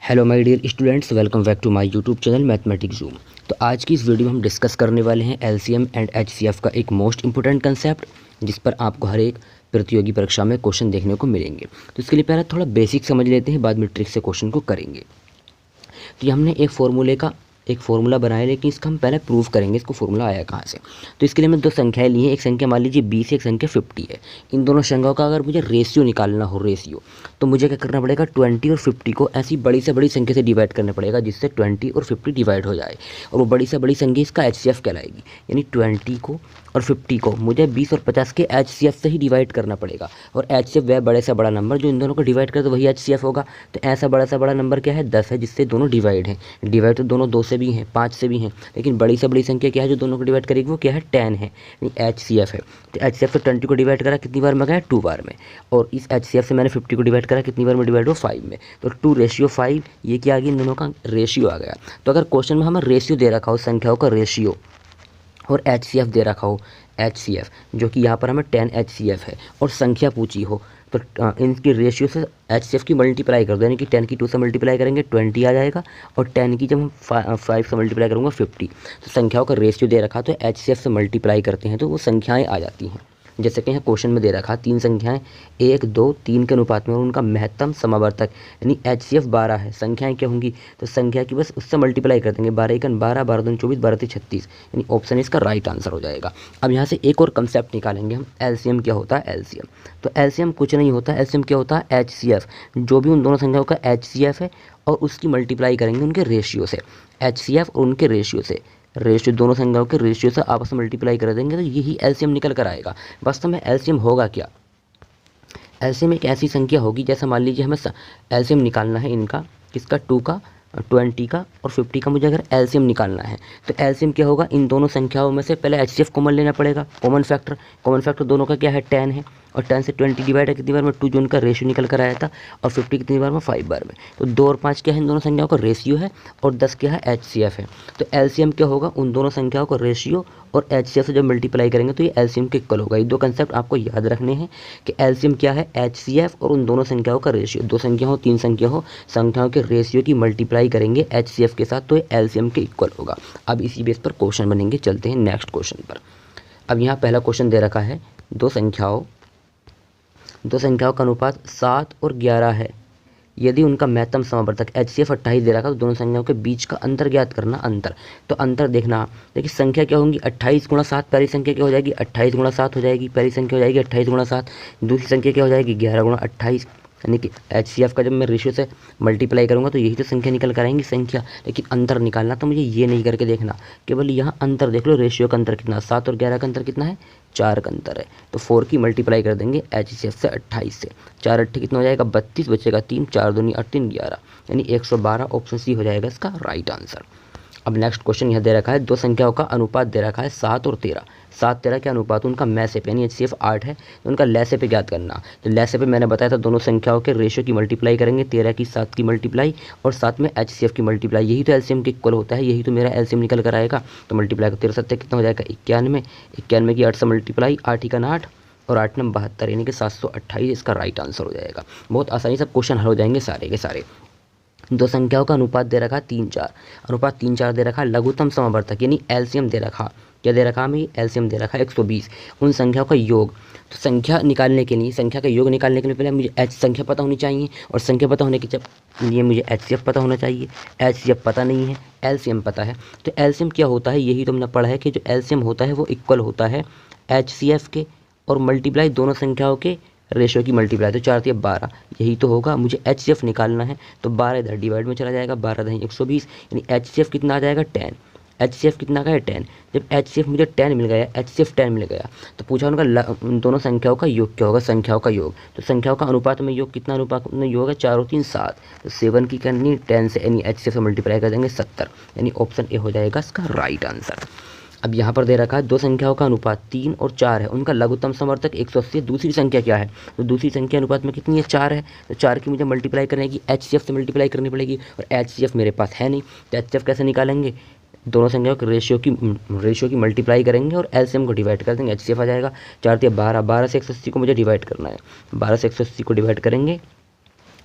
Hello my dear students, welcome back to my YouTube channel Mathematics Zoom. तो आज की इस वीडियो में हम डिस्कस करने वाले हैं एलसीएम एंड एचसीएफ का एक मोस्ट इंपॉर्टेंट कंसेप्ट, जिस पर आपको हर एक प्रतियोगी परीक्षा में क्वेश्चन देखने को मिलेंगे। तो इसके लिए पहले थोड़ा बेसिक समझ लेते हैं, बाद में ट्रिक से क्वेश्चन को करेंगे। तो ये हमने एक फार्मूला बनाया, लेकिन इसका हम पहले प्रूव करेंगे इसको फार्मूला आया कहाँ से। तो इसके लिए मैं दो संख्याएं ली हैं, एक संख्या मान लीजिए 20 है, एक संख्या 50 है। इन दोनों संख्याओं का अगर मुझे रेशियो निकालना हो, तो मुझे क्या करना पड़ेगा, 20 और 50 को ऐसी बड़ी से बड़ी संख्या से डिवाइड करना पड़ेगा जिससे 20 और 50 डिवाइड हो जाए, और वो बड़ी से बड़ी संख्या इसका एचसीएफ कहलाएगी। यानी 20 को और 50 को मुझे 20 और 50 के एचसीएफ से ही डिवाइड करना पड़ेगा, और एचसीएफ वह बड़े से बड़ा नंबर जो इन दोनों को डिवाइड करे तो वही एचसीएफ होगा। तो ऐसा बड़ा से बड़ा नंबर क्या है, 10 है, जिससे दोनों डिवाइड हैं। डिवाइड तो दोनों 2 से भी हैं, 5 से भी हैं, लेकिन बड़ी से बड़ी संख्या क्या है जो दोनों को डिवाइड करेगी, वो क्या है, 10 है, यानी एचसीएफ है। तो एचसीएफ से 20 को डिवाइड करा कितनी बार में गया, 2 बार में, और इस एचसीएफ से मैंने 50 को डिवाइड करा कितनी बार में, डिवाइड हो 5 में। तो 2:5 ये क्या आ गया, इन दोनों का रेशियो आ गया। तो अगर क्वेश्चन में हमें रेशियो दे रखा हो, संख्याओं का रेशियो, और एचसीएफ दे रखा हो, एचसीएफ जो कि यहाँ पर हमें 10 एचसीएफ है, और संख्या पूछी हो, तो इनकी रेशियो से एचसीएफ की मल्टीप्लाई कर दो, यानी कि 10 की 2 से मल्टीप्लाई करेंगे 20 आ जाएगा, और 10 की जब हम 5 से मल्टीप्लाई करूँगा 50। तो संख्याओं का रेशियो दे रखा, तो एचसीएफ से मल्टीप्लाई करते हैं तो वो संख्याएँ आ जाती हैं। जैसे कि यहाँ क्वेश्चन में दे रखा 3 संख्याएं 1, 2, 3 के अनुपात में, और उनका महत्तम समावर्तक यानी एचसीएफ 12 है। संख्याएं क्या होंगी, तो संख्या की बस उससे मल्टीप्लाई कर देंगे, 12 एकन 12, 12 दूनी 24, 12 तीन 36, यानी ऑप्शन इसका राइट आंसर हो जाएगा। अब यहाँ से एक और कंसेप्ट निकालेंगे हम, एलसीएम क्या होता है, एलसीएम। तो एलसीएम कुछ नहीं होता, एलसीएम क्या होता है, एचसीएफ, जो भी उन दोनों संख्याओं का एचसीएफ है और उसकी मल्टीप्लाई करेंगे उनके रेशियो से, एचसीएफ और उनके रेशियो से, रेशियो दोनों संख्याओं के रेशियो से आपस में मल्टीप्लाई कर देंगे तो यही एलसीएम निकल कर आएगा। वास्तव में एलसीएम होगा क्या, एलसीएम एक ऐसी संख्या होगी, जैसा मान लीजिए हमें एलसीएम निकालना है इनका, किसका, 2 का, 20 का और 50 का, मुझे अगर एलसीएम निकालना है तो एलसीएम क्या होगा, इन दोनों संख्याओं में से पहले एचसीएफ कॉमन लेना पड़ेगा, कॉमन फैक्टर दोनों का क्या है, 10 है, और 10 से 20 डिवाइड है कितनी बार में, 2 जो उनका रेशियो निकल कर आया था, और 50 कितनी बार में, 5 बार में। तो 2 और 5 क्या है, इन दोनों संख्याओं का रेशियो है, और 10 क्या है, एचसीएफ है। तो एलसीएम क्या होगा, उन दोनों संख्याओं का रेशियो और एचसीएफ से जब मल्टीप्लाई करेंगे तो ये एलसीएम के इक्वल होगा। ये दो कंसेप्ट आपको याद रखने हैं कि एलसीएम क्या है, एचसीएफ और उन दोनों संख्याओं का रेशियो, 2 संख्या हो 3 संख्या हो, संख्याओं के रेशियो की मल्टीप्लाई करेंगे एचसीएफ के साथ, तो ये एलसीएम के इक्वल होगा। अब इसी बेस पर क्वेश्चन बनेंगे, चलते हैं नेक्स्ट क्वेश्चन पर। अब यहाँ पहला क्वेश्चन दे रखा है, दो संख्याओं का अनुपात 7 और 11 है, यदि उनका महत्तम समावर्तक एचसीएफ 28 दे रखा, तो दोनों संख्याओं के बीच का अंतर ज्ञात करना। अंतर, तो अंतर देखना, देखिए संख्या क्या होंगी, 28 गुणा 7, पहली संख्या क्या हो जाएगी, 28 गुणा 7 हो जाएगी, पहली संख्या हो जाएगी 28 गुणा 7, दूसरी संख्या क्या हो जाएगी, 11 गुणा 28, यानी कि एचसीएफ का जब मैं रेशियो से मल्टीप्लाई करूंगा तो यही तो संख्या निकल कर आएंगी संख्या। लेकिन अंतर निकालना तो मुझे ये नहीं करके देखना, केवल यहाँ अंतर देख लो, रेशियो का अंतर कितना, 7 और 11 का अंतर कितना है, 4 का अंतर है। तो 4 की मल्टीप्लाई कर देंगे एचसीएफ से 28 से, 4 8 कितना हो जाएगा, 32, बचेगा 3, 4 दूनी 8 3 11, यानी 112, ऑप्शन सी हो जाएगा इसका राइट आंसर। अब नेक्स्ट क्वेश्चन यहाँ दे रखा है, दो संख्याओं का अनुपात दे रखा है 7 और 13, 7 13 के अनुपात, उनका मैसेप यानी एचसीएफ 8 है, तो उनका लैसेप ज्ञात करना। तो लैसेप मैंने बताया था, दोनों संख्याओं के रेशियो की मल्टीप्लाई करेंगे, 13 की 7 की मल्टीप्लाई और साथ में एचसीएफ की मल्टीप्लाई, यही तो एलसीएम के इक्वल होता है, यही तो मेरा एलसीएम निकल कर आएगा। तो मल्टीप्लाई को 13 7 कितना हो जाएगा, 91, 91 की 8 से मल्टीप्लाई, 8 का 8 और 8 9 72, यानी कि 728 इसका राइट आंसर हो जाएगा। बहुत आसानी से क्वेश्चन हल हो जाएंगे सारे के सारे। दो संख्याओं का अनुपात दे रखा 3 4, अनुपात 3 4 दे रखा, लघुत्तम समावर्तक यानी एलसीएम दे रखा, क्या दे रखा हमें, एलसीएम दे रखा 120, उन संख्याओं का योग। तो संख्या निकालने के लिए, संख्या का योग निकालने के लिए पहले मुझे एच संख्या पता होनी चाहिए, और संख्या पता होने के लिए मुझे एचसीएफ पता होना चाहिए, एचसीएफ पता नहीं है, एलसीएम पता है। तो एलसीएम क्या होता है, यही तो हमने पढ़ा है कि जो एलसीएम होता है वो इक्वल होता है एचसीएफ के, और मल्टीप्लाई दोनों संख्याओं के रेशियो की मल्टीप्लाई, तो 4 3 12, यही तो होगा। मुझे एचसीएफ निकालना है तो 12 इधर डिवाइड में चला जाएगा, 12 दही 120, यानी एचसीएफ कितना आ जाएगा, 10, एचसीएफ कितना का है, 10। जब एचसीएफ मुझे 10 मिल गया, एचसीएफ 10 मिल गया, तो पूछा उनका उन दोनों संख्याओं का योग क्या होगा, संख्याओं का योग। तो संख्याओं का अनुपात में योग, कितना अनुपात में योग है, 4 और 3 7, तो 7 की करनी 10 से, यानी एचसीएफ से मल्टीप्लाई कर देंगे 70, यानी ऑप्शन ए हो जाएगा इसका राइट आंसर। अब यहाँ पर दे रखा है, दो संख्याओं का अनुपात 3 और 4 है, उनका लघुत्तम समवर्तक 180, दूसरी संख्या क्या है, तो दूसरी संख्या अनुपात में कितनी है, 4 है, तो 4 की मुझे मल्टीप्लाई करने की एचसीएफ से मल्टीप्लाई करनी पड़ेगी, और एचसीएफ मेरे पास है नहीं, तो एचसीएफ कैसे निकालेंगे, दोनों संख्याओं के रेशियो की मल्टीप्लाई करेंगे और एलसीएम को डिवाइड कर देंगे, एचसीएफ आ जाएगा 4 3 12, 12 से 180 को मुझे डिवाइड करना है, 12 से 180 को डिवाइड करेंगे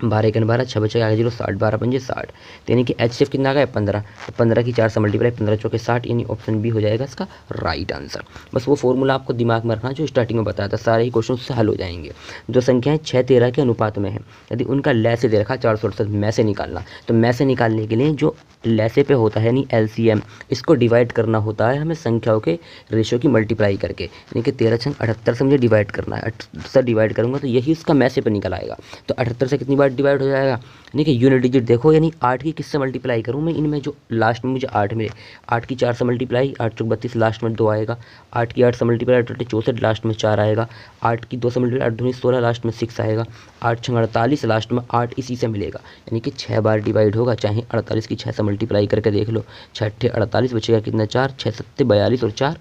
12 1 12, 6 बचे आगे 0, 60, 12 पंजे 60। तो यानी कि HCF कितना आ गया 15, तो 15 की 4 से मल्टीप्लाई, 15 चौके 60, यानी ऑप्शन बी हो जाएगा इसका राइट आंसर। बस वो फॉर्मूला आपको दिमाग में रखना जो स्टार्टिंग में बताया था, सारे ही क्वेश्चन उससे हल हो जाएंगे। जो संख्याएं 6 13 के अनुपात में है, यदि उनका लैसे दे रखा 468 में से निकालना, तो में से निकालने के लिए जो लैसे पे होता है यानी LCM, इसको डिवाइड करना होता है हमें संख्याओं के रेशियो की मल्टीप्लाई करके, यानी कि 13 छंग 78 से मुझे डिवाइड करना है, 78 से डिवाइड करूँगा तो यही उसका मैसे पे निकल आएगा। तो 78 से कितनी बार डिवाइड हो जाएगा, यानी कि यूनिट डिजिट देखो, यानी 8 की किससे मल्टीप्लाई करूँ मैं, इनमें जो लास्ट में मुझे 8 मिले, 8 की 4 से मल्टीप्लाई, 8 चौक 32, लास्ट में 2 आएगा, 8 की 8 से मल्टीप्लाई 8 64, लास्ट में 4 आएगा, 8 की 2 से मल्टीप्लाई 8 दूनी 16, लास्ट में 6 आएगा, 8 छंग 48, लास्ट में 8 इसी से मिलेगा, यानी कि 6 बार डिवाइड होगा। चाहे 48 की 6 से मल्टीप्लाई करके देख लो, 6 अट्ठे 48, बचेगा कितना 4, 6 सत्ते 42 और 4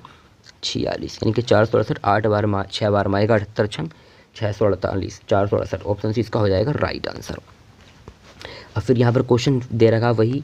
46, यानी कि 468, 8 बार 6 बार में आएगा, 78 छंग 648, 468, ऑप्शन सी इसका हो जाएगा राइट आंसर। अब फिर यहाँ पर क्वेश्चन दे रखा वही,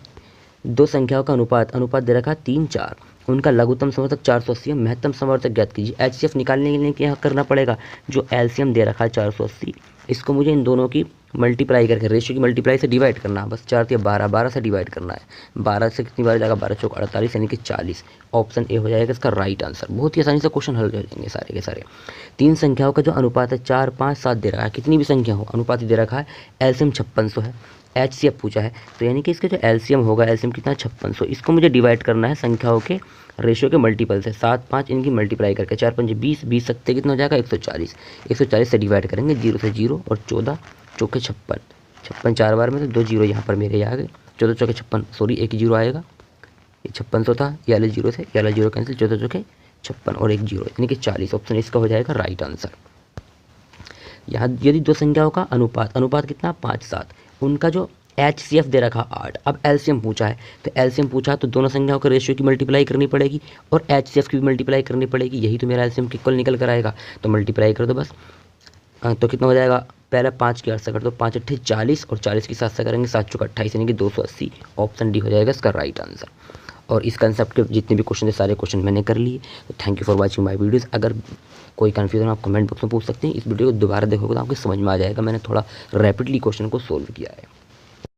दो संख्याओं का अनुपात दे रखा 3 4, उनका लघुत्तम समवर्तक 480 है, महत्तम समवर्तक ज्ञात कीजिए। HCF निकालने के लिए क्या करना पड़ेगा, जो LCM दे रखा है 480, इसको मुझे इन दोनों की मल्टीप्लाई करके, रेशियो की मल्टीप्लाई से डिवाइड करना है, बस 4 या 12, 12 से डिवाइड करना है, 12 से कितनी बार जाएगा, 12 चौक 48, यानी कि 40, ऑप्शन ए हो जाएगा इसका राइट आंसर। बहुत ही आसानी से क्वेश्चन हल हो जाएंगे सारे के सारे। 3 संख्याओं का जो अनुपात है 4 5 7 दे रखा है, कितनी भी संख्या हो अनुपात ही दे रखा है, LCM 5600 है, HCF पूछा है, तो यानी कि इसका जो LCM होगा, LCM कितना 5600, इसको मुझे डिवाइड करना है संख्याओं के रेशियो के मल्टीपल से, 7 5 इनकी मल्टीप्लाई करके, 4 5 20, 20 सकते कितना हो जाएगा 140, 140 से डिवाइड करेंगे, 0 से 0 और 14 चौके 56, 56 4 बार में तो 2 जीरो यहाँ पर मेरे आ गए, 14 चौके 56, सॉरी एक जीरो आएगा, ये 5600 था, ये वाले जीरो से, ये वाला जीरो कैंसिल, 14 चौके 56 और एक जीरो, यानी कि 40, ऑप्शन इसका हो जाएगा राइट आंसर। यहाँ यदि दो संख्याओं का अनुपात कितना 5 7, उनका जो HCF दे रखा 8, अब LCM पूछा है, तो LCM पूछा तो दोनों संख्याओं के रेशियो की मल्टीप्लाई करनी पड़ेगी और HCF की भी मल्टीप्लाई करनी पड़ेगी, यही तो मेरा LCM इक्वल निकल कर आएगा, तो मल्टीप्लाई कर दो बस। तो कितना हो जाएगा, पहले 5 की 8 से कर दो, 5 अट्ठे 40 और 40 की 7 से करेंगे 7 चौक 28, यानी कि 280, ऑप्शन डी हो जाएगा इसका राइट आंसर। और इस कंसेप्ट के जितने भी क्वेश्चन थे सारे क्वेश्चन मैंने कर लिए। तो thank you for watching my videos. अगर कोई कन्फ्यूजन आप कमेंट बॉक्स में पूछ सकते हैं, इस वीडियो को दोबारा देखोगे तो आपको समझ में आ जाएगा, मैंने थोड़ा रैपिडली क्वेश्चन को सोल्व किया है।